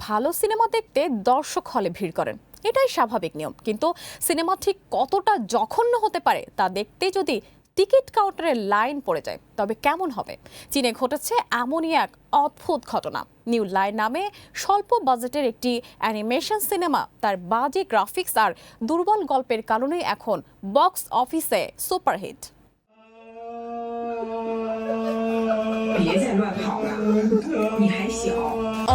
ভালো সিনেমা দেখতে দর্শক হলে ভিড় করেন, এটাই স্বাভাবিক নিয়ম। কিন্তু সিনেমা ঠিক কতটা জঘন্য হতে পারে তা দেখতে যদি টিকিট কাউন্টারের লাইন পড়ে যায় তবে কেমন হবে? চীনে ঘটেছে এমনই এক অদ্ভুত ঘটনা। নিউ লাইন নামে স্বল্প বাজেটের একটি অ্যানিমেশন সিনেমা তার বাজে গ্রাফিক্স আর দুর্বল গল্পের কারণে এখন বক্স অফিসে সুপারহিট।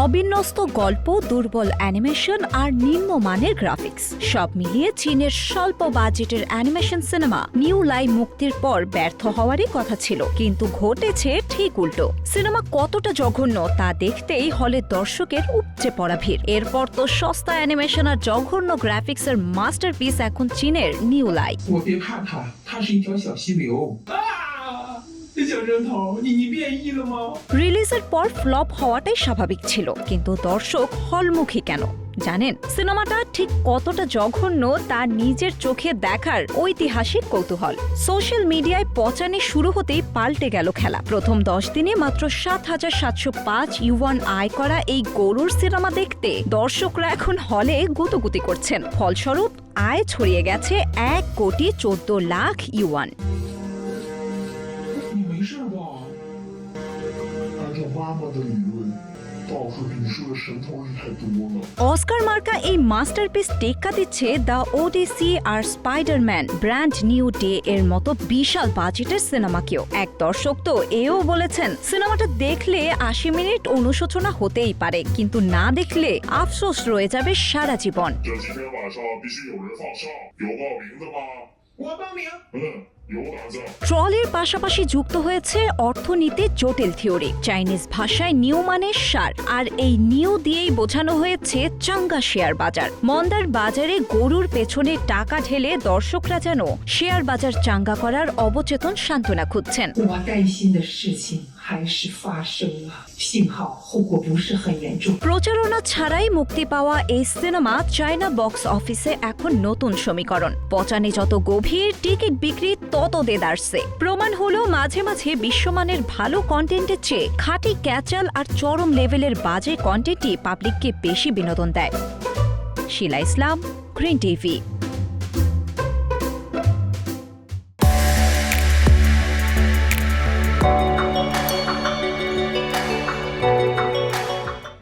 অবিন্যস্ত গল্প, দুর্বল অ্যানিমেশন আর নিম্নমানের গ্রাফিক্স সব মিলিয়ে চীনের স্বল্প বাজেটের অ্যানিমেশন সিনেমা নিউ লাইন মুক্তির পর ব্যর্থ হওয়ারই কথা ছিল, কিন্তু ঘটেছে ঠিক উল্টো। সিনেমা কতটা জঘন্য তা দেখতেই হলে দর্শকের উপচে পড়া ভিড়। এরপর তো সস্তা অ্যানিমেশন আর জঘন্য গ্রাফিক্সের মাস্টারপিস এখন চীনের নিউ লাইন। রিলিজের পর ফ্লপ হওয়াটাই স্বাভাবিক ছিল, কিন্তু দর্শক হলমুখী কেন জানেন? সিনেমাটা ঠিক কতটা জঘন্য তা নিজের চোখে দেখার ঐতিহাসিক কৌতূহল। সোশ্যাল মিডিয়ায় পচানি শুরু হতেই পাল্টে গেল খেলা। প্রথম 10 দিনে মাত্র ৭,৭০৫ ইউয়ান আয় করা এই গরুর সিনেমা দেখতে দর্শকরা এখন হলে গুতগুতি করছেন। ফলস্বরূপ আয় ছড়িয়ে গেছে ১,১৪,০০,০০০ ইউয়ান। অস্কার মার্কা এই মাস্টারপিস টেক্কা দিচ্ছে দ্য ওডিসি আর স্পাইডারম্যান ব্র্যান্ড নিউ ডে এর মতো বিশাল বাজেটের সিনেমাকেও। এক দর্শক তো এও বলেছেন, সিনেমাটা দেখলে ৮০ মিনিট অনুশোচনা হতেই পারে, কিন্তু না দেখলে আফসোস রয়ে যাবে সারা জীবন। ট্রলের পাশাপাশি যুক্ত হয়েছে অর্থনীতির জটিল থিওরি। চাইনিজ ভাষায় নিউ মানে সার, আর এই নিউ দিয়েই বোঝানো হয়েছে চাঙ্গা শেয়ার বাজার। মন্দার বাজারে গরুর পেছনে টাকা ঢেলে দর্শকরা যেন শেয়ার বাজার চাঙ্গা করার অবচেতন সান্ত্বনা খুঁজছেন। প্রচারণা ছাড়াই মুক্তি পাওয়া এই সিনেমা চায়না বক্স অফিসে এখন নতুন সমীকরণ। পচানি যত গভীর, টিকিট বিক্রি তত দেদারসে। প্রমাণ হলো মাঝে মাঝে বিশ্বমানের ভালো কন্টেন্টের চেয়ে খাঁটি ক্যাচাল আর চরম লেভেলের বাজে কন্টেন্টই পাবলিককে বেশি বিনোদন দেয়। শিলা ইসলাম, গ্রিন টিভি।